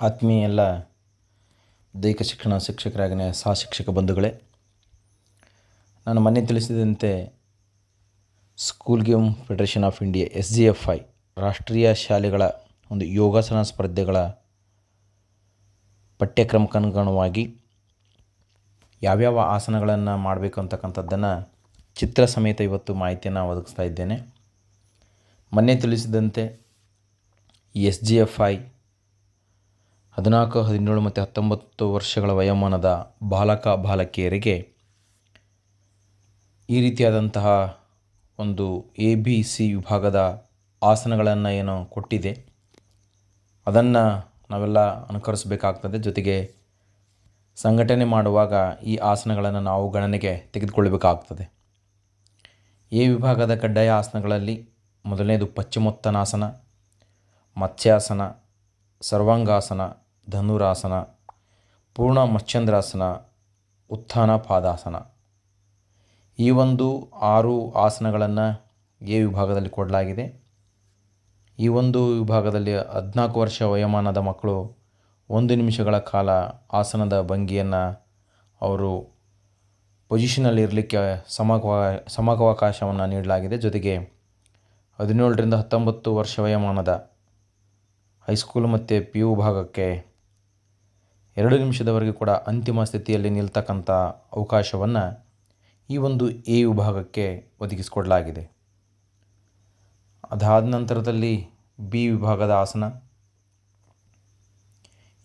ಆತ್ಮೀಯ ಎಲ್ಲ ದೈಹಿಕ ಶಿಕ್ಷಣ ಶಿಕ್ಷಕರಾಗಿನ ಸಹ ಶಿಕ್ಷಕ ಬಂಧುಗಳೇ, ನಾನು ಮೊನ್ನೆ ತಿಳಿಸಿದಂತೆ school game federation of India SGFI ರಾಷ್ಟ್ರೀಯ ಶಾಲೆಗಳ ಒಂದು ಯೋಗಾಸನ ಸ್ಪರ್ಧೆಗಳ ಪಠ್ಯಕ್ರಮಕ್ಕನುಗುಣವಾಗಿ ಯಾವ್ಯಾವ ಆಸನಗಳನ್ನು ಮಾಡಬೇಕು ಅಂತಕ್ಕಂಥದ್ದನ್ನು ಚಿತ್ರ ಸಮೇತ ಇವತ್ತು ಮಾಹಿತಿಯನ್ನು ಒದಗಿಸ್ತಾ ಇದ್ದೇನೆ. ಮೊನ್ನೆ ತಿಳಿಸಿದಂತೆ SGFI 14, 17 ಮತ್ತು 19 ವರ್ಷಗಳ ವಯೋಮಾನದ ಬಾಲಕ ಬಾಲಕಿಯರಿಗೆ ಈ ರೀತಿಯಾದಂತಹ ಒಂದು ABC ವಿಭಾಗದ ಆಸನಗಳನ್ನು ಏನು ಕೊಟ್ಟಿದೆ ಅದನ್ನು ನಾವೆಲ್ಲ ಅನುಕರಿಸಬೇಕಾಗ್ತದೆ. ಜೊತೆಗೆ ಸಂಘಟನೆ ಮಾಡುವಾಗ ಈ ಆಸನಗಳನ್ನು ನಾವು ಗಣನೆಗೆ ತೆಗೆದುಕೊಳ್ಳಬೇಕಾಗ್ತದೆ. A ವಿಭಾಗದ ಕಡ್ಡಾಯ ಆಸನಗಳಲ್ಲಿ ಮೊದಲನೇದು ಪಶ್ಚಿಮೋತ್ತಾನಾಸನ, ಮತ್ಸ್ಯಾಸನ, ಸರ್ವಾಂಗಾಸನ, ಧನುರಾಸನ, ಪೂರ್ಣ ಮತ್ಸ್ಯೇಂದ್ರಾಸನ, ಉತ್ಥಾನ ಪಾದಾಸನ. ಈ ಒಂದು 6 ಆಸನಗಳನ್ನು A ವಿಭಾಗದಲ್ಲಿ ಕೊಡಲಾಗಿದೆ. ಈ ಒಂದು ವಿಭಾಗದಲ್ಲಿ 14 ವರ್ಷ ವಯೋಮಾನದ ಮಕ್ಕಳು 1 ನಿಮಿಷಗಳ ಕಾಲ ಆಸನದ ಭಂಗಿಯನ್ನು ಅವರು ಪೊಸಿಷನಲ್ಲಿ ಇರಲಿಕ್ಕೆ ಸಮಯಾವಕಾಶವನ್ನು ನೀಡಲಾಗಿದೆ. ಜೊತೆಗೆ 17ರಿಂದ 19 ವರ್ಷ ವಯೋಮಾನದ ಹೈಸ್ಕೂಲ್ ಮತ್ತು PU ವಿಭಾಗಕ್ಕೆ 2 ನಿಮಿಷದವರೆಗೂ ಕೂಡ ಅಂತಿಮ ಸ್ಥಿತಿಯಲ್ಲಿ ನಿಲ್ತಕ್ಕಂಥ ಅವಕಾಶವನ್ನು ಈ ಒಂದು A ವಿಭಾಗಕ್ಕೆ ಒದಗಿಸಿಕೊಡಲಾಗಿದೆ. ಅದಾದ ನಂತರದಲ್ಲಿ B ವಿಭಾಗದ ಆಸನ.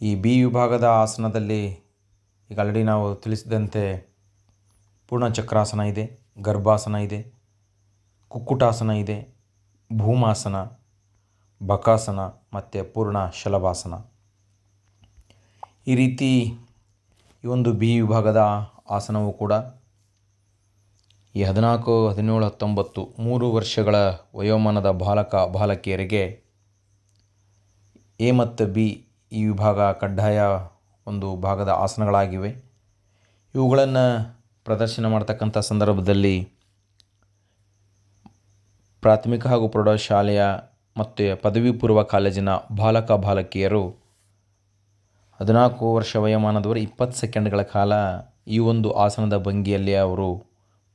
ಈ B ವಿಭಾಗದ ಆಸನದಲ್ಲಿ ಈಗ ಆಲ್ರೆಡಿ ನಾವು ತಿಳಿಸಿದಂತೆ ಪೂರ್ಣ ಚಕ್ರಾಸನ ಇದೆ, ಗರ್ಭಾಸನ ಇದೆ, ಕುಕ್ಕುಟಾಸನ ಇದೆ, ಭೂಮಾಸನ, ಬಕಾಸನ ಮತ್ತು ಪೂರ್ಣ ಶಲಭಾಸನ. ಈ ರೀತಿ ಈ ಒಂದು B ವಿಭಾಗದ ಆಸನವು ಕೂಡ ಈ 14, 17, 19 3 ವರ್ಷಗಳ ವಯೋಮಾನದ ಬಾಲಕ ಬಾಲಕಿಯರಿಗೆ A ಮತ್ತು B ಈ ವಿಭಾಗ ಕಡ್ಡಾಯ ಒಂದು ಭಾಗದ ಆಸನಗಳಾಗಿವೆ. ಇವುಗಳನ್ನು ಪ್ರದರ್ಶನ ಮಾಡ್ತಕ್ಕಂಥ ಸಂದರ್ಭದಲ್ಲಿ ಪ್ರಾಥಮಿಕ ಹಾಗೂ ಪ್ರೌಢಶಾಲೆಯ ಮತ್ತು ಪದವಿ ಪೂರ್ವ ಕಾಲೇಜಿನ ಬಾಲಕ ಬಾಲಕಿಯರು 14 ವರ್ಷ ವಯೋಮಾನದವರು 20 ಸೆಕೆಂಡ್ಗಳ ಕಾಲ ಈ ಒಂದು ಆಸನದ ಭಂಗಿಯಲ್ಲಿ ಅವರು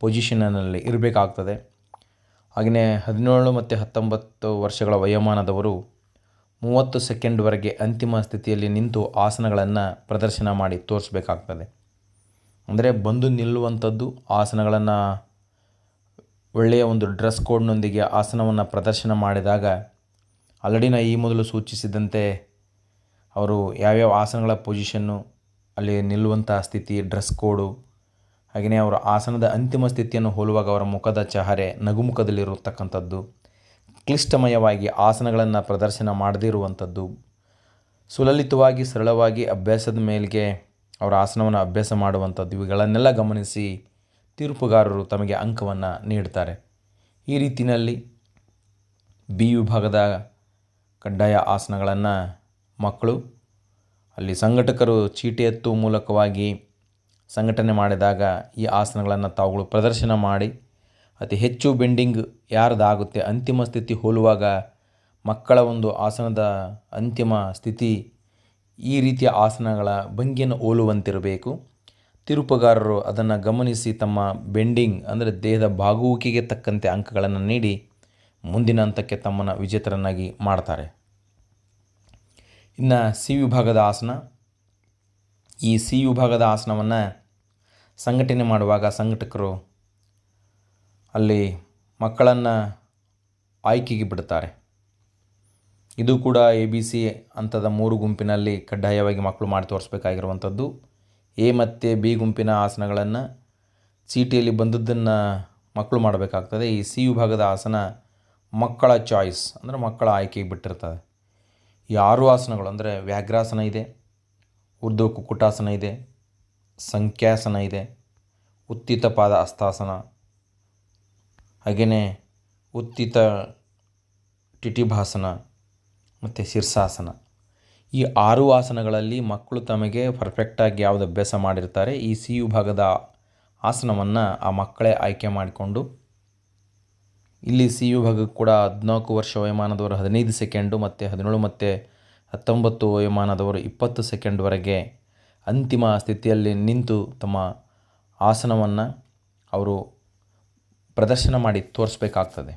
ಪೊಸಿಷನ್ನಲ್ಲಿ ಇರಬೇಕಾಗ್ತದೆ. ಹಾಗೆಯೇ 17 ಮತ್ತು 19 ವರ್ಷಗಳ ವಯೋಮಾನದವರು 30 ಸೆಕೆಂಡ್ವರೆಗೆ ಅಂತಿಮ ಸ್ಥಿತಿಯಲ್ಲಿ ನಿಂತು ಆಸನಗಳನ್ನು ಪ್ರದರ್ಶನ ಮಾಡಿ ತೋರಿಸಬೇಕಾಗ್ತದೆ. ಅಂದರೆ ಬಂದು ನಿಲ್ಲುವಂಥದ್ದು ಆಸನಗಳನ್ನು ಒಳ್ಳೆಯ ಒಂದು ಡ್ರೆಸ್ ಕೋಡ್ನೊಂದಿಗೆ ಆಸನವನ್ನು ಪ್ರದರ್ಶನ ಮಾಡಿದಾಗ ಆಲ್ರೆಡಿ ನಾನು ಈ ಮೊದಲು ಸೂಚಿಸಿದಂತೆ ಅವರು ಯಾವ್ಯಾವ ಆಸನಗಳ ಪೊಸಿಷನ್ನು, ಅಲ್ಲಿ ನಿಲ್ಲುವಂಥ ಸ್ಥಿತಿ, ಡ್ರೆಸ್ ಕೋಡು, ಹಾಗೆಯೇ ಅವರ ಆಸನದ ಅಂತಿಮ ಸ್ಥಿತಿಯನ್ನು ಹೋಲುವಾಗ ಅವರ ಮುಖದ ಚಹರೆ ನಗುಮುಖದಲ್ಲಿರತಕ್ಕಂಥದ್ದು, ಕ್ಲಿಷ್ಟಮಯವಾಗಿ ಆಸನಗಳನ್ನು ಪ್ರದರ್ಶನ ಮಾಡದೇ ಇರುವಂಥದ್ದು, ಸುಲಲಿತವಾಗಿ ಸರಳವಾಗಿ ಅಭ್ಯಾಸದ ಮೇಲೆಗೆ ಅವರ ಆಸನವನ್ನು ಅಭ್ಯಾಸ ಮಾಡುವಂಥದ್ದು, ಇವುಗಳನ್ನೆಲ್ಲ ಗಮನಿಸಿ ತೀರ್ಪುಗಾರರು ತಮಗೆ ಅಂಕವನ್ನು ನೀಡ್ತಾರೆ. ಈ ರೀತಿಯಲ್ಲಿ B ವಿಭಾಗದ ಕಡ್ಡಾಯ ಆಸನಗಳನ್ನು ಮಕ್ಕಳು ಅಲ್ಲಿ ಸಂಘಟಕರು ಚೀಟಿ ಎತ್ತುವ ಮೂಲಕವಾಗಿ ಸಂಘಟನೆ ಮಾಡಿದಾಗ ಈ ಆಸನಗಳನ್ನು ತಾವುಗಳು ಪ್ರದರ್ಶನ ಮಾಡಿ ಅತಿ ಹೆಚ್ಚು ಬೆಂಡಿಂಗ್ ಯಾರ್ದಾಗುತ್ತೆ ಅಂತಿಮ ಸ್ಥಿತಿ ಹೋಲುವಾಗ ಮಕ್ಕಳ ಒಂದು ಆಸನದ ಅಂತಿಮ ಸ್ಥಿತಿ ಈ ರೀತಿಯ ಆಸನಗಳ ಭಂಗಿಯನ್ನು ಹೋಲುವಂತಿರಬೇಕು. ತೀರ್ಪುಗಾರರು ಅದನ್ನು ಗಮನಿಸಿ ತಮ್ಮ ಬೆಂಡಿಂಗ್ ಅಂದರೆ ದೇಹದ ಬಾಗುವಿಕೆಗೆ ತಕ್ಕಂತೆ ಅಂಕಗಳನ್ನು ನೀಡಿ ಮುಂದಿನ ಹಂತಕ್ಕೆ ತಮ್ಮನ್ನು ವಿಜೇತರನ್ನಾಗಿ ಮಾಡ್ತಾರೆ. ಇನ್ನು C ವಿಭಾಗದ ಆಸನ. ಈ C ವಿಭಾಗದ ಆಸನವನ್ನು ಸಂಘಟನೆ ಮಾಡುವಾಗ ಸಂಘಟಕರು ಅಲ್ಲಿ ಮಕ್ಕಳನ್ನು ಆಯ್ಕೆಗೆ ಬಿಡುತ್ತಾರೆ. ಇದು ಕೂಡ ABC ಹಂತದ 3 ಗುಂಪಿನಲ್ಲಿ ಕಡ್ಡಾಯವಾಗಿ ಮಕ್ಕಳು ಮಾಡಿ ತೋರಿಸ್ಬೇಕಾಗಿರುವಂಥದ್ದು. A ಮತ್ತು B ಗುಂಪಿನ ಆಸನಗಳನ್ನು ಚೀಟಿಯಲ್ಲಿ ಬಂದದ್ದನ್ನು ಮಕ್ಕಳು ಮಾಡಬೇಕಾಗ್ತದೆ. ಈ C ವಿಭಾಗದ ಆಸನ ಮಕ್ಕಳ ಚಾಯ್ಸ್ ಅಂದರೆ ಮಕ್ಕಳ ಆಯ್ಕೆಗೆ ಬಿಟ್ಟಿರ್ತದೆ. ಈ 6 ಆಸನಗಳು ಅಂದರೆ ವ್ಯಾಘ್ರಾಸನ ಇದೆ, ಊರ್ಧ್ವ ಕುಕ್ಕುಟಾಸನ ಇದೆ, ಸಂಖ್ಯಾಸನ ಇದೆ, ಉತ್ತಿತ ಪಾದ ಹಸ್ತಾಸನ, ಹಾಗೆಯೇ ಉತ್ತಿತ ಟಿಟಿಭಾಸನ ಮತ್ತು ಶೀರ್ಷಾಸನ. ಈ 6 ಆಸನಗಳಲ್ಲಿ ಮಕ್ಕಳು ತಮಗೆ ಪರ್ಫೆಕ್ಟಾಗಿ ಯಾವುದು ಅಭ್ಯಾಸ ಮಾಡಿರ್ತಾರೆ ಈ C ವಿಭಾಗದ ಆಸನವನ್ನು ಆ ಮಕ್ಕಳೇ ಆಯ್ಕೆ ಮಾಡಿಕೊಂಡು ಇಲ್ಲಿ C ವಿಭಾಗಕ್ಕೆ ಕೂಡ 14 ವರ್ಷ ವಯೋಮಾನದವರು 15 ಸೆಕೆಂಡು ಮತ್ತು 17 ಮತ್ತು 19 ವಯೋಮಾನದವರು 20 ಸೆಕೆಂಡ್ವರೆಗೆ ಅಂತಿಮ ಸ್ಥಿತಿಯಲ್ಲಿ ನಿಂತು ತಮ್ಮ ಆಸನವನ್ನು ಅವರು ಪ್ರದರ್ಶನ ಮಾಡಿ ತೋರಿಸ್ಬೇಕಾಗ್ತದೆ.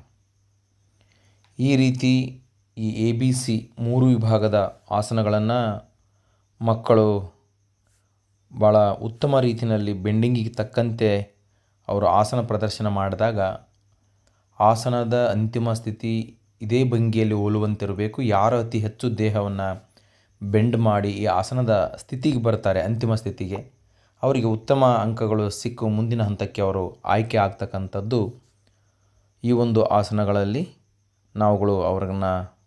ಈ ರೀತಿ ಈ ABC 3 ವಿಭಾಗದ ಆಸನಗಳನ್ನು ಮಕ್ಕಳು ಭಾಳ ಉತ್ತಮ ರೀತಿಯಲ್ಲಿ ಬೆಂಡಿಂಗಿಗೆ ತಕ್ಕಂತೆ ಅವರು ಆಸನ ಪ್ರದರ್ಶನ ಮಾಡಿದಾಗ ಆಸನದ ಅಂತಿಮ ಸ್ಥಿತಿ ಇದೇ ಭಂಗಿಯಲ್ಲಿ ಹೋಲುವಂತಿರಬೇಕು. ಯಾರು ಅತಿ ಹೆಚ್ಚು ದೇಹವನ್ನು ಬೆಂಡ್ ಮಾಡಿ ಈ ಆಸನದ ಸ್ಥಿತಿಗೆ ಬರ್ತಾರೆ, ಅಂತಿಮ ಸ್ಥಿತಿಗೆ, ಅವರಿಗೆ ಉತ್ತಮ ಅಂಕಗಳು ಸಿಕ್ಕು ಮುಂದಿನ ಹಂತಕ್ಕೆ ಅವರು ಆಯ್ಕೆ ಆಗ್ತಕ್ಕಂಥದ್ದು ಈ ಒಂದು ಆಸನಗಳಲ್ಲಿ ನಾವುಗಳು ಅವ್ರನ್ನ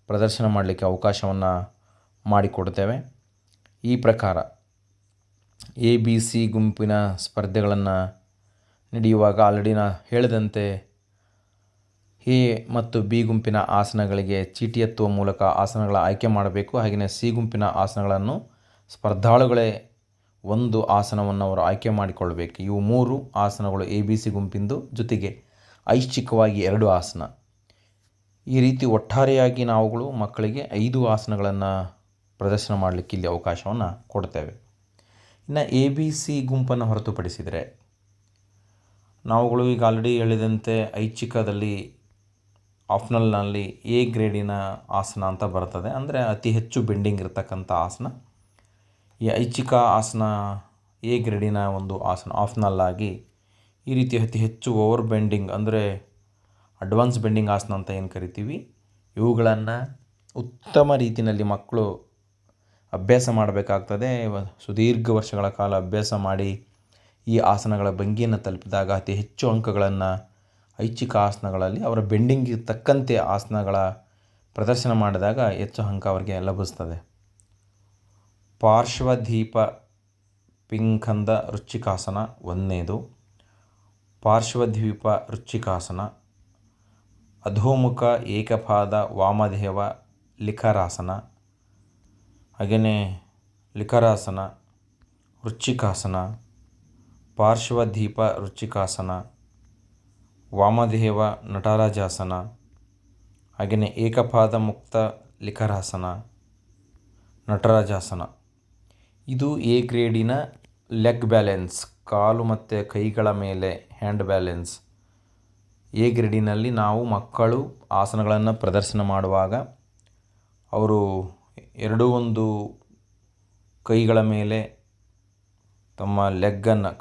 ಪ್ರದರ್ಶನ ಮಾಡಲಿಕ್ಕೆ ಅವಕಾಶವನ್ನು ಮಾಡಿಕೊಡ್ತೇವೆ. ಈ ಪ್ರಕಾರ ABC ಗುಂಪಿನ ಸ್ಪರ್ಧೆಗಳನ್ನು ನಡೆಯುವಾಗ ಆಲ್ರೆಡಿ ಹೇಳಿದಂತೆ A ಮತ್ತು B ಗುಂಪಿನ ಆಸನಗಳಿಗೆ ಚೀಟಿ ಎತ್ತುವ ಮೂಲಕ ಆಸನಗಳ ಆಯ್ಕೆ ಮಾಡಬೇಕು. ಹಾಗೆಯೇ C ಗುಂಪಿನ ಆಸನಗಳನ್ನು ಸ್ಪರ್ಧಾಳುಗಳೇ ಒಂದು ಆಸನವನ್ನು ಅವರು ಆಯ್ಕೆ ಮಾಡಿಕೊಳ್ಳಬೇಕು. ಇವು 3 ಆಸನಗಳು ABC ಗುಂಪಿಂದು, ಜೊತೆಗೆ ಐಚ್ಛಿಕವಾಗಿ 2 ಆಸನ. ಈ ರೀತಿ ಒಟ್ಟಾರೆಯಾಗಿ ನಾವುಗಳು ಮಕ್ಕಳಿಗೆ 5 ಆಸನಗಳನ್ನು ಪ್ರದರ್ಶನ ಮಾಡಲಿಕ್ಕೆ ಇಲ್ಲಿ ಅವಕಾಶವನ್ನು ಕೊಡ್ತೇವೆ. ಇನ್ನು ABC ಗುಂಪನ್ನು ಹೊರತುಪಡಿಸಿದರೆ ನಾವುಗಳು ಈಗ ಆಲ್ರೆಡಿ ಹೇಳಿದಂತೆ ಐಚ್ಛಿಕದಲ್ಲಿ ಆಪ್ಷನಲ್ನಲ್ಲಿ A ಗ್ರೇಡಿನ ಆಸನ ಅಂತ ಬರ್ತದೆ, ಅಂದರೆ ಅತಿ ಹೆಚ್ಚು ಬೆಂಡಿಂಗ್ ಇರತಕ್ಕಂಥ ಆಸನ. ಈ ಐಚ್ಛಿಕ ಆಸನ A ಗ್ರೇಡಿನ ಒಂದು ಆಸನ ಆಪ್ಷನಲ್ ಆಗಿ ಈ ರೀತಿ ಅತಿ ಹೆಚ್ಚು ಓವರ್ ಬೆಂಡಿಂಗ್, ಅಂದರೆ ಅಡ್ವಾನ್ಸ್ ಬೆಂಡಿಂಗ್ ಆಸನ ಅಂತ ಏನು ಕರಿತೀವಿ, ಇವುಗಳನ್ನು ಉತ್ತಮ ರೀತಿಯಲ್ಲಿ ಮಕ್ಕಳು ಅಭ್ಯಾಸ ಮಾಡಬೇಕಾಗ್ತದೆ. ಸುದೀರ್ಘ ವರ್ಷಗಳ ಕಾಲ ಅಭ್ಯಾಸ ಮಾಡಿ ಈ ಆಸನಗಳ ಭಂಗಿಯನ್ನು ತಲುಪಿದಾಗ ಅತಿ ಹೆಚ್ಚು ಅಂಕಗಳನ್ನು ಐಚ್ಛಿಕ ಆಸನಗಳಲ್ಲಿ ಅವರ ಬೆಂಡಿಂಗಿಗೆ ತಕ್ಕಂತೆ ಆಸನಗಳ ಪ್ರದರ್ಶನ ಮಾಡಿದಾಗ ಹೆಚ್ಚು ಅಂಕ ಅವರಿಗೆ ಲಭಿಸ್ತದೆ. ಪಾರ್ಶ್ವದೀಪ ಪಿಂಖಂದ ವೃಶ್ಚಿಕಾಸನ 1ನೇದು, ಪಾರ್ಶ್ವದ್ವೀಪ ವೃಶ್ಚಿಕಾಸನ, ಅಧೋಮುಖ ಏಕಪಾದ ವಾಮದೇವ ಲಿಖರಾಸನ, ಹಾಗೆಯೇ ಲಿಖರಾಸನ, ವೃಶ್ಚಿಕಾಸನ, ಪಾರ್ಶ್ವದೀಪ ವೃಶ್ಚಿಕಾಸನ, ವಾಮದೇವ ನಟರಾಜಾಸನ, ಹಾಗೆಯೇ ಏಕಪಾದ ಮುಕ್ತ ಲಿಖರಾಸನ, ನಟರಾಜಾಸನ. ಇದು A ಗ್ರೇಡಿನ ಲೆಗ್ ಬ್ಯಾಲೆನ್ಸ್, ಕಾಲು ಮತ್ತು ಕೈಗಳ ಮೇಲೆ ಹ್ಯಾಂಡ್ ಬ್ಯಾಲೆನ್ಸ್. A ಗ್ರೇಡಿನಲ್ಲಿ ನಾವು ಮಕ್ಕಳು ಆಸನಗಳನ್ನು ಪ್ರದರ್ಶನ ಮಾಡುವಾಗ ಅವರು ಒಂದು ಕೈಗಳ ಮೇಲೆ ತಮ್ಮ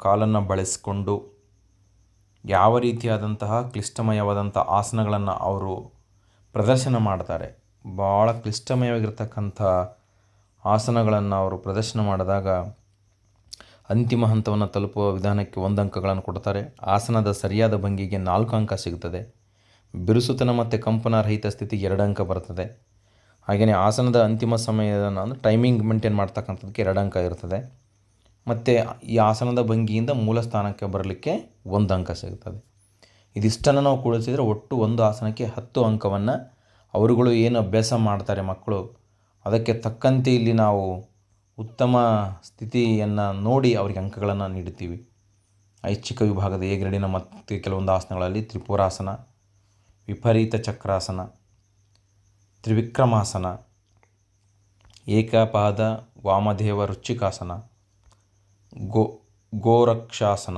ಕಾಲನ್ನು ಬಳಸಿಕೊಂಡು ಯಾವ ರೀತಿಯಾದಂತಹ ಕ್ಲಿಷ್ಟಮಯವಾದಂಥ ಆಸನಗಳನ್ನು ಅವರು ಪ್ರದರ್ಶನ ಮಾಡ್ತಾರೆ. ಭಾಳ ಕ್ಲಿಷ್ಟಮಯವಾಗಿರ್ತಕ್ಕಂಥ ಆಸನಗಳನ್ನು ಅವರು ಪ್ರದರ್ಶನ ಮಾಡಿದಾಗ ಅಂತಿಮ ಹಂತವನ್ನು ತಲುಪುವ ವಿಧಾನಕ್ಕೆ 1 ಅಂಕಗಳನ್ನು ಕೊಡ್ತಾರೆ. ಆಸನದ ಸರಿಯಾದ ಭಂಗಿಗೆ 4 ಅಂಕ ಸಿಗುತ್ತದೆ. ಬಿರುಸುತನ ಮತ್ತು ಕಂಪನ ರಹಿತ ಸ್ಥಿತಿಗೆ 2 ಅಂಕ ಬರ್ತದೆ. ಹಾಗೆಯೇ ಆಸನದ ಅಂತಿಮ ಸಮಯದ ಅಂದರೆ ಟೈಮಿಂಗ್ ಮೇಂಟೈನ್ ಮಾಡ್ತಕ್ಕಂಥದ್ದಕ್ಕೆ 2 ಅಂಕ ಇರ್ತದೆ. ಮತ್ತು ಈ ಆಸನದ ಭಂಗಿಯಿಂದ ಮೂಲ ಸ್ಥಾನಕ್ಕೆ ಬರಲಿಕ್ಕೆ 1 ಅಂಕ ಸಿಗುತ್ತದೆ. ಇದಿಷ್ಟನ್ನು ನಾವು ಕೂಡಿಸಿದರೆ ಒಟ್ಟು ಒಂದು ಆಸನಕ್ಕೆ 10 ಅಂಕವನ್ನು ಅವರುಗಳು ಏನು ಅಭ್ಯಾಸ ಮಾಡ್ತಾರೆ ಮಕ್ಕಳು, ಅದಕ್ಕೆ ತಕ್ಕಂತೆ ಇಲ್ಲಿ ನಾವು ಉತ್ತಮ ಸ್ಥಿತಿಯನ್ನು ನೋಡಿ ಅವರಿಗೆ ಅಂಕಗಳನ್ನು ನೀಡುತ್ತೀವಿ. ಐಚ್ಛಿಕ ವಿಭಾಗದ A ಗ್ರೇಡಿನ ಮತ್ತು ಕೆಲವೊಂದು ಆಸನಗಳಲ್ಲಿ ತ್ರಿಪುರಾಸನ, ವಿಪರೀತ ಚಕ್ರಾಸನ, ತ್ರಿವಿಕ್ರಮಾಸನ, ಏಕಪಾದ ವಾಮದೇವ ವೃಶ್ಚಿಕಾಸನ, ಗೋರಕ್ಷಾಸನ,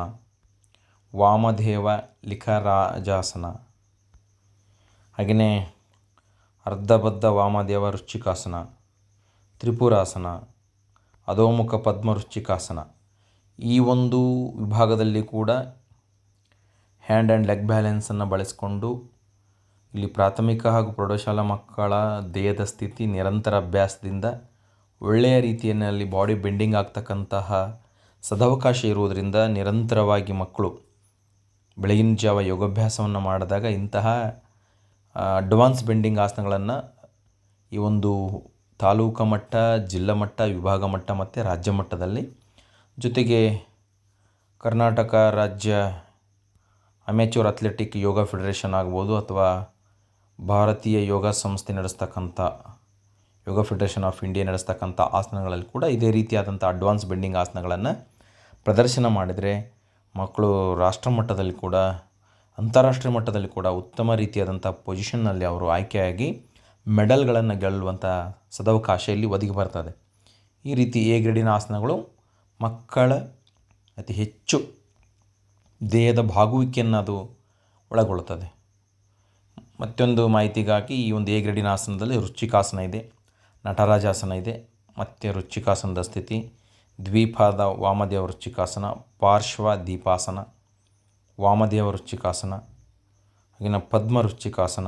ವಾಮದೇವ ಲಿಖರಾಜಾಸನ, ಹಾಗೆಯೇ ಅರ್ಧಬದ್ಧ ವಾಮದೇವ ವೃಶ್ಚಿಕಾಸನ, ತ್ರಿಪುರಾಸನ, ಅಧೋಮುಖ ಪದ್ಮ ವೃಶ್ಚಿಕಾಸನ. ಈ ಒಂದು ವಿಭಾಗದಲ್ಲಿ ಕೂಡ ಹ್ಯಾಂಡ್ ಆ್ಯಂಡ್ ಲೆಗ್ ಬ್ಯಾಲೆನ್ಸನ್ನು ಬಳಸಿಕೊಂಡು ಇಲ್ಲಿ ಪ್ರಾಥಮಿಕ ಹಾಗೂ ಪ್ರೌಢಶಾಲಾ ಮಕ್ಕಳ ದೇಹದ ಸ್ಥಿತಿ ನಿರಂತರ ಅಭ್ಯಾಸದಿಂದ ಒಳ್ಳೆಯ ರೀತಿಯಲ್ಲಿ ಬಾಡಿ ಬೆಂಡಿಂಗ್ ಆಗ್ತಕ್ಕಂತಹ ಸದವಕಾಶ ಇರುವುದರಿಂದ ನಿರಂತರವಾಗಿ ಮಕ್ಕಳು ಬೆಳಗಿನ ಜಾವ ಯೋಗಾಭ್ಯಾಸವನ್ನು ಮಾಡಿದಾಗ ಇಂತಹ ಅಡ್ವಾನ್ಸ್ ಬೆಂಡಿಂಗ್ ಆಸನಗಳನ್ನು ಈ ಒಂದು ತಾಲೂಕು ಮಟ್ಟ, ಜಿಲ್ಲಾ ಮಟ್ಟ, ವಿಭಾಗ ಮಟ್ಟ ಮತ್ತು ರಾಜ್ಯ ಮಟ್ಟದಲ್ಲಿ, ಜೊತೆಗೆ ಕರ್ನಾಟಕ ರಾಜ್ಯ ಅಮೆಚೂರ್ ಅಥ್ಲೆಟಿಕ್ ಯೋಗ ಫೆಡರೇಷನ್ ಆಗ್ಬೋದು ಅಥವಾ ಭಾರತೀಯ ಯೋಗ ಸಂಸ್ಥೆ ನಡೆಸ್ತಕ್ಕಂಥ ಯೋಗ ಫೆಡರೇಷನ್ ಆಫ್ ಇಂಡಿಯಾ ನಡೆಸ್ತಕ್ಕಂಥ ಆಸನಗಳಲ್ಲಿ ಕೂಡ ಇದೇ ರೀತಿಯಾದಂಥ ಅಡ್ವಾನ್ಸ್ ಬೆಂಡಿಂಗ್ ಆಸನಗಳನ್ನು ಪ್ರದರ್ಶನ ಮಾಡಿದರೆ ಮಕ್ಕಳು ರಾಷ್ಟ್ರ ಮಟ್ಟದಲ್ಲಿ ಕೂಡ ಅಂತಾರಾಷ್ಟ್ರೀಯ ಮಟ್ಟದಲ್ಲಿ ಕೂಡ ಉತ್ತಮ ರೀತಿಯಾದಂಥ ಪೊಸಿಷನ್ನಲ್ಲಿ ಅವರು ಆಯ್ಕೆಯಾಗಿ ಮೆಡಲ್ಗಳನ್ನು ಗೆಲ್ಲುವಂಥ ಸದವಕಾಶ ಇಲ್ಲಿ ಒದಗಿ ಬರ್ತದೆ. ಈ ರೀತಿ ಎ ಗ್ರೇಡಿನ ಆಸನಗಳು ಮಕ್ಕಳ ಅತಿ ಹೆಚ್ಚು ದೇಹದ ಬಾಗುವಿಕೆಯನ್ನು ಅದು ಒಳಗೊಳ್ಳುತ್ತದೆ. ಮತ್ತೊಂದು ಮಾಹಿತಿಗಾಗಿ ಈ ಒಂದು ಎ ಗ್ರೇಡಿನ ಆಸನದಲ್ಲಿ ವೃಶ್ಚಿಕಾಸನ ಇದೆ, ನಟರಾಜಾಸನ ಇದೆ, ಮತ್ತು ವೃಶ್ಚಿಕಾಸನದ ಸ್ಥಿತಿ, ದ್ವಿಪಾದ ವಾಮದೇವ ವೃಶ್ಚಿಕಾಸನ, ಪಾರ್ಶ್ವ ದೀಪಾಸನ, ವಾಮದೇವ ವೃಶ್ಚಿಕಾಸನ, ಹಾಗೆಯೇ ಪದ್ಮ ವೃಶ್ಚಿಕಾಸನ,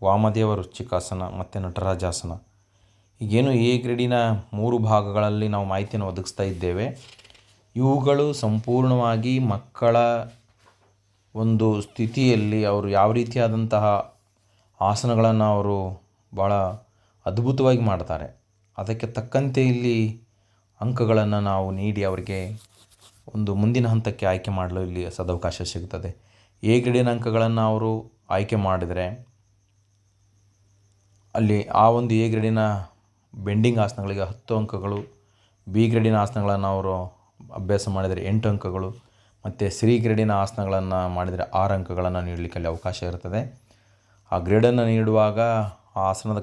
ವಾಮದೇವ ವೃಶ್ಚಿಕಾಸನ ಮತ್ತು ನಟರಾಜಾಸನ. ಈಗೇನು ಎ ಗ್ರೇಡಿನ 3 ಭಾಗಗಳಲ್ಲಿ ನಾವು ಮಾಹಿತಿಯನ್ನು ಒದಗಿಸ್ತಾ ಇದ್ದೇವೆ, ಇವುಗಳು ಸಂಪೂರ್ಣವಾಗಿ ಮಕ್ಕಳ ಒಂದು ಸ್ಥಿತಿಯಲ್ಲಿ ಅವರು ಯಾವ ರೀತಿಯಾದಂತಹ ಆಸನಗಳನ್ನು ಅವರು ಭಾಳ ಅದ್ಭುತವಾಗಿ ಮಾಡ್ತಾರೆ, ಅದಕ್ಕೆ ತಕ್ಕಂತೆ ಇಲ್ಲಿ ಅಂಕಗಳನ್ನು ನಾವು ನೀಡಿ ಅವರಿಗೆ ಒಂದು ಮುಂದಿನ ಹಂತಕ್ಕೆ ಆಯ್ಕೆ ಮಾಡಲು ಇಲ್ಲಿ ಸದವಕಾಶ ಸಿಗುತ್ತದೆ. ಎ ಗ್ರೇಡಿನ ಅಂಕಗಳನ್ನು ಅವರು ಆಯ್ಕೆ ಮಾಡಿದರೆ ಅಲ್ಲಿ ಆ ಒಂದು ಎ ಗ್ರೇಡಿನ ಬೆಂಡಿಂಗ್ ಆಸನಗಳಿಗೆ 10 ಅಂಕಗಳು, ಬಿ ಗ್ರೇಡಿನ ಆಸನಗಳನ್ನು ಅವರು ಅಭ್ಯಾಸ ಮಾಡಿದರೆ 8 ಅಂಕಗಳು, ಮತ್ತು ಸಿ ಗ್ರೇಡಿನ ಆಸನಗಳನ್ನು ಮಾಡಿದರೆ 6 ಅಂಕಗಳನ್ನು ನೀಡಲಿಕ್ಕೆ ಅಲ್ಲಿ ಅವಕಾಶ ಇರ್ತದೆ. ಆ ಗ್ರೇಡನ್ನು ನೀಡುವಾಗ ಆ ಆಸನದ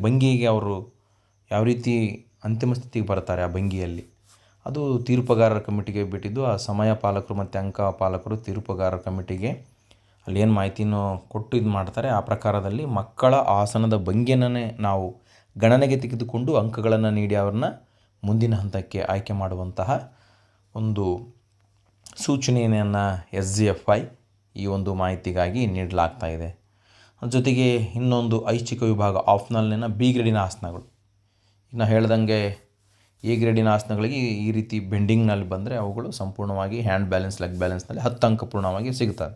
ಭಂಗಿಗೆ ಅವರು ಯಾವ ರೀತಿ ಅಂತಿಮ ಸ್ಥಿತಿಗೆ ಬರ್ತಾರೆ, ಆ ಭಂಗಿಯಲ್ಲಿ ಅದು ತೀರ್ಪುಗಾರರ ಕಮಿಟಿಗೆ ಬಿಟ್ಟಿದ್ದು. ಆ ಸಮಯ ಪಾಲಕರು ಮತ್ತು ಅಂಕ ಪಾಲಕರು ತೀರ್ಪುಗಾರರ ಕಮಿಟಿಗೆ ಅಲ್ಲಿ ಏನು ಮಾಹಿತಿಯನ್ನು ಕೊಟ್ಟು ಇದು ಮಾಡ್ತಾರೆ, ಆ ಪ್ರಕಾರದಲ್ಲಿ ಮಕ್ಕಳ ಆಸನದ ಭಂಗಿಯನ್ನೇ ನಾವು ಗಣನೆಗೆ ತೆಗೆದುಕೊಂಡು ಅಂಕಗಳನ್ನು ನೀಡಿ ಅವ್ರನ್ನ ಮುಂದಿನ ಹಂತಕ್ಕೆ ಆಯ್ಕೆ ಮಾಡುವಂತಹ ಒಂದು ಸೂಚನೆಯನ್ನು SGFI ಈ ಒಂದು ಮಾಹಿತಿಗಾಗಿ ನೀಡಲಾಗ್ತಾ ಇದೆ. ಜೊತೆಗೆ ಇನ್ನೊಂದು ಐಚ್ಛಿಕ ವಿಭಾಗ ಆಪ್ಷನಲ್ನ ಬಿ ಗ್ರೇಡಿನ ಆಸನಗಳು. ಇನ್ನು ಹೇಳ್ದಂಗೆ ಎ ಗ್ರೇಡಿನ ಆಸನಗಳಿಗೆ ಈ ರೀತಿ ಬೆಂಡಿಂಗ್ನಲ್ಲಿ ಬಂದರೆ ಅವುಗಳು ಸಂಪೂರ್ಣವಾಗಿ ಹ್ಯಾಂಡ್ ಬ್ಯಾಲೆನ್ಸ್, ಲೆಗ್ ಬ್ಯಾಲೆನ್ಸ್ನಲ್ಲಿ 10 ಅಂಕ ಪೂರ್ಣವಾಗಿ ಸಿಗುತ್ತದೆ.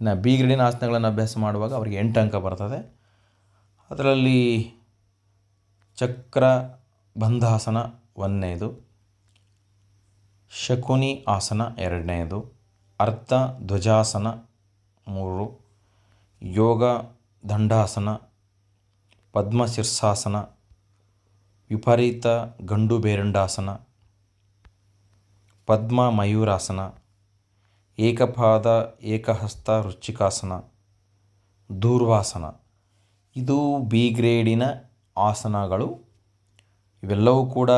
ಇನ್ನು ಬಿ ಗ್ರೇಡಿನ ಆಸನಗಳನ್ನು ಅಭ್ಯಾಸ ಮಾಡುವಾಗ ಅವರಿಗೆ 8 ಅಂಕ ಬರ್ತದೆ. ಅದರಲ್ಲಿ ಚಕ್ರ ಬಂಧಾಸನ 1ನೇದು, ಶಕುನಿ ಆಸನ 2ನೇದು, ಅರ್ಧ ಧ್ವಜಾಸನ 3, ಯೋಗ ದಂಡಾಸನ, ಪದ್ಮ ಶೀರ್ಷಾಸನ, ವಿಪರೀತ ಗಂಡು ಬೇರುಂಡಾಸನ, ಪದ್ಮ ಮಯೂರಾಸನ, ಏಕಪಾದ ಏಕಹಸ್ತ ವೃಶ್ಚಿಕಾಸನ, ಧೂರ್ವಾಸನ. ಇದು ಬಿ ಗ್ರೇಡಿನ ಆಸನಗಳು. ಇವೆಲ್ಲವೂ ಕೂಡ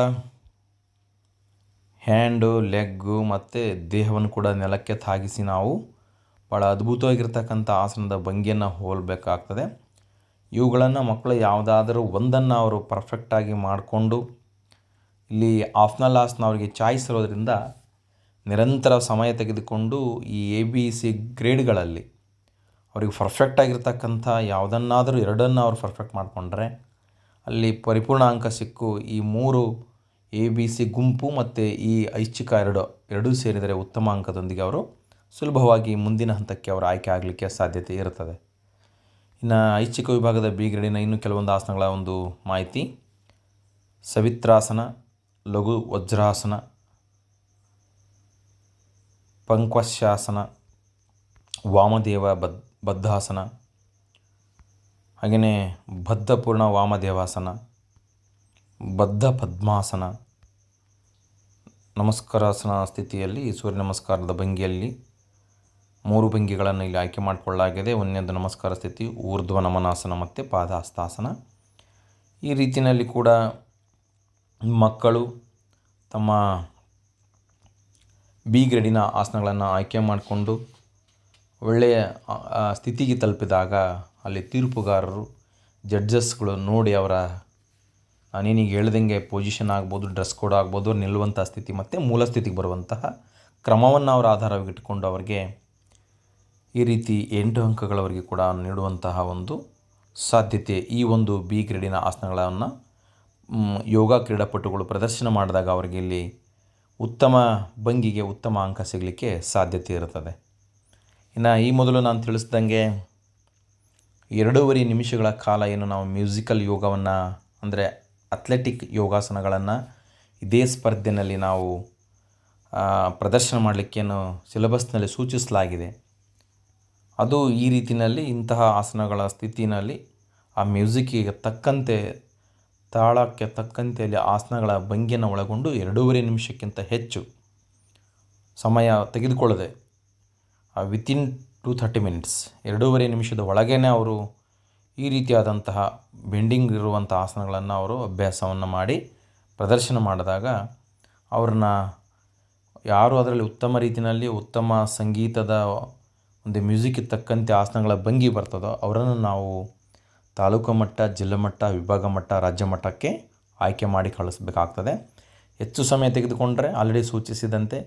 ಹ್ಯಾಂಡು, ಲೆಗ್ಗು ಮತ್ತು ದೇಹವನ್ನು ಕೂಡ ನೆಲಕ್ಕೆ ತಾಗಿಸಿ ನಾವು ಭಾಳ ಅದ್ಭುತವಾಗಿರ್ತಕ್ಕಂಥ ಆಸನದ ಭಂಗಿಯನ್ನು ಹೋಲಬೇಕಾಗ್ತದೆ. ಇವುಗಳನ್ನು ಮಕ್ಕಳು ಯಾವುದಾದರೂ ಒಂದನ್ನು ಅವರು ಪರ್ಫೆಕ್ಟಾಗಿ ಮಾಡಿಕೊಂಡು, ಇಲ್ಲಿ ಆಪ್ಷನಲ್ ಆಸನ ಅವರಿಗೆ ಚಾಯ್ಸ್ ಇರೋದರಿಂದ ನಿರಂತರ ಸಮಯ ತೆಗೆದುಕೊಂಡು ಈ ABC ಗ್ರೇಡ್ಗಳಲ್ಲಿ ಅವ್ರಿಗೆ ಪರ್ಫೆಕ್ಟಾಗಿರ್ತಕ್ಕಂಥ ಯಾವುದನ್ನಾದರೂ 2 ಅವರು ಪರ್ಫೆಕ್ಟ್ ಮಾಡಿಕೊಂಡ್ರೆ ಅಲ್ಲಿ ಪರಿಪೂರ್ಣ ಅಂಕ ಸಿಕ್ಕು ಈ 3 ABC ಗುಂಪು ಮತ್ತು ಈ ಐಚ್ಛಿಕ 2 ಸೇರಿದರೆ ಉತ್ತಮ ಅಂಕದೊಂದಿಗೆ ಅವರು ಸುಲಭವಾಗಿ ಮುಂದಿನ ಹಂತಕ್ಕೆ ಅವರು ಆಯ್ಕೆ ಆಗಲಿಕ್ಕೆ ಸಾಧ್ಯತೆ ಇರುತ್ತದೆ. ಇನ್ನು ಐಚ್ಛಿಕ ವಿಭಾಗದ ಬಿ ಗ್ರೇಡಿನ ಇನ್ನೂ ಕೆಲವೊಂದು ಆಸನಗಳ ಒಂದು ಮಾಹಿತಿ: ಸವಿತ್ರಾಸನ, ಲಘು ವಜ್ರಾಸನ, ಪಂಕ್ವಶ್ಯಾಸನ, ವಾಮದೇವ ಬದ್ಧಾಸನ, ಹಾಗೆಯೇ ಬದ್ಧಪೂರ್ಣ ವಾಮದೇವಾಸನ, ಬದ್ಧ ಪದ್ಮಾಸನ, ನಮಸ್ಕಾರಾಸನ ಸ್ಥಿತಿಯಲ್ಲಿ ಸೂರ್ಯ ನಮಸ್ಕಾರದ ಭಂಗಿಯಲ್ಲಿ 3 ಭಂಗಿಗಳನ್ನು ಇಲ್ಲಿ ಆಯ್ಕೆ ಮಾಡಿಕೊಳ್ಳಲಾಗಿದೆ. 1ನೇದು ನಮಸ್ಕಾರ ಸ್ಥಿತಿ, ಊರ್ಧ್ವ ನಮನಾಸನ ಮತ್ತು ಪಾದಹಸ್ತಾಸನ. ಈ ರೀತಿಯಲ್ಲಿ ಕೂಡ ಮಕ್ಕಳು ತಮ್ಮ ಬಿ ಗ್ರೇಡಿನ ಆಸನಗಳನ್ನು ಆಯ್ಕೆ ಮಾಡಿಕೊಂಡು ಒಳ್ಳೆಯ ಸ್ಥಿತಿಗೆ ತಲುಪಿದಾಗ ಅಲ್ಲಿ ತೀರ್ಪುಗಾರರು, ಜಡ್ಜಸ್ಗಳು ನೋಡಿ ಅವರ ನೀನೀಗ ಹೇಳ್ದಂಗೆ ಪೊಸಿಷನ್ ಆಗ್ಬೋದು, ಡ್ರೆಸ್ ಕೋಡ್ ಆಗ್ಬೋದು, ನಿಲ್ಲುವಂಥ ಸ್ಥಿತಿ ಮತ್ತು ಮೂಲ ಸ್ಥಿತಿಗೆ ಬರುವಂತಹ ಕ್ರಮವನ್ನು ಅವರ ಆಧಾರವಾಗಿಟ್ಟುಕೊಂಡು ಅವರಿಗೆ ಈ ರೀತಿ 8 ಅಂಕಗಳವರೆಗೆ ಕೂಡ ನೀಡುವಂತಹ ಒಂದು ಸಾಧ್ಯತೆ ಈ ಒಂದು ಬಿ ಗ್ರೇಡಿನ ಆಸನಗಳನ್ನು ಯೋಗ ಕ್ರೀಡಾಪಟುಗಳು ಪ್ರದರ್ಶನ ಮಾಡಿದಾಗ ಅವರಿಗೆ ಇಲ್ಲಿ ಉತ್ತಮ ಭಂಗಿಗೆ ಉತ್ತಮ ಅಂಕ ಸಿಗಲಿಕ್ಕೆ ಸಾಧ್ಯತೆ ಇರುತ್ತದೆ. ಇನ್ನು ಈ ಮೊದಲು ನಾನು ತಿಳಿಸ್ದಂಗೆ 2.5 ನಿಮಿಷಗಳ ಕಾಲ ಏನು ನಾವು ಮ್ಯೂಸಿಕಲ್ ಯೋಗವನ್ನು ಅಂದರೆ ಅಥ್ಲೆಟಿಕ್ ಯೋಗಾಸನಗಳನ್ನು ಇದೇ ಸ್ಪರ್ಧೆಯಲ್ಲಿ ನಾವು ಪ್ರದರ್ಶನ ಮಾಡಲಿಕ್ಕೇನು ಸಿಲೆಬಸ್ನಲ್ಲಿ ಸೂಚಿಸಲಾಗಿದೆ, ಅದು ಈ ರೀತಿಯಲ್ಲಿ ಇಂತಹ ಆಸನಗಳ ಸ್ಥಿತಿನಲ್ಲಿ ಆ ಮ್ಯೂಸಿಕ್ಕಿಗೆ ತಕ್ಕಂತೆ, ತಾಳಕ್ಕೆ ತಕ್ಕಂತೆ ಅಲ್ಲಿ ಆಸನಗಳ ಭಂಗಿಯನ್ನು ಒಳಗೊಂಡು 2.5 ನಿಮಿಷಕ್ಕಿಂತ ಹೆಚ್ಚು ಸಮಯ ತೆಗೆದುಕೊಳ್ಳದೆ ವಿತಿನ್ 2-30 ಮಿನಿಟ್ಸ್ 2.5 ನಿಮಿಷದ ಒಳಗೇ ಅವರು ಈ ರೀತಿಯಾದಂತಹ ಬೆಂಡಿಂಗ್ ಇರುವಂಥ ಆಸನಗಳನ್ನು ಅವರು ಅಭ್ಯಾಸವನ್ನು ಮಾಡಿ ಪ್ರದರ್ಶನ ಮಾಡಿದಾಗ ಅವ್ರನ್ನ ಯಾರು ಅದರಲ್ಲಿ ಉತ್ತಮ ರೀತಿಯಲ್ಲಿ ಉತ್ತಮ ಸಂಗೀತದ ಒಂದು ಮ್ಯೂಸಿಕ್ಗೆ ತಕ್ಕಂತೆ ಆಸನಗಳ ಭಂಗಿ ಬರ್ತದೋ ಅವರನ್ನು ನಾವು ತಾಲೂಕು ಮಟ್ಟ, ಜಿಲ್ಲಾ ಮಟ್ಟ, ವಿಭಾಗ ಮಟ್ಟ, ರಾಜ್ಯ ಮಟ್ಟಕ್ಕೆ ಆಯ್ಕೆ ಮಾಡಿ ಕಳಿಸ್ಬೇಕಾಗ್ತದೆ. ಹೆಚ್ಚು ಸಮಯ ತೆಗೆದುಕೊಂಡರೆ ಆಲ್ರೆಡಿ ಸೂಚಿಸಿದಂತೆ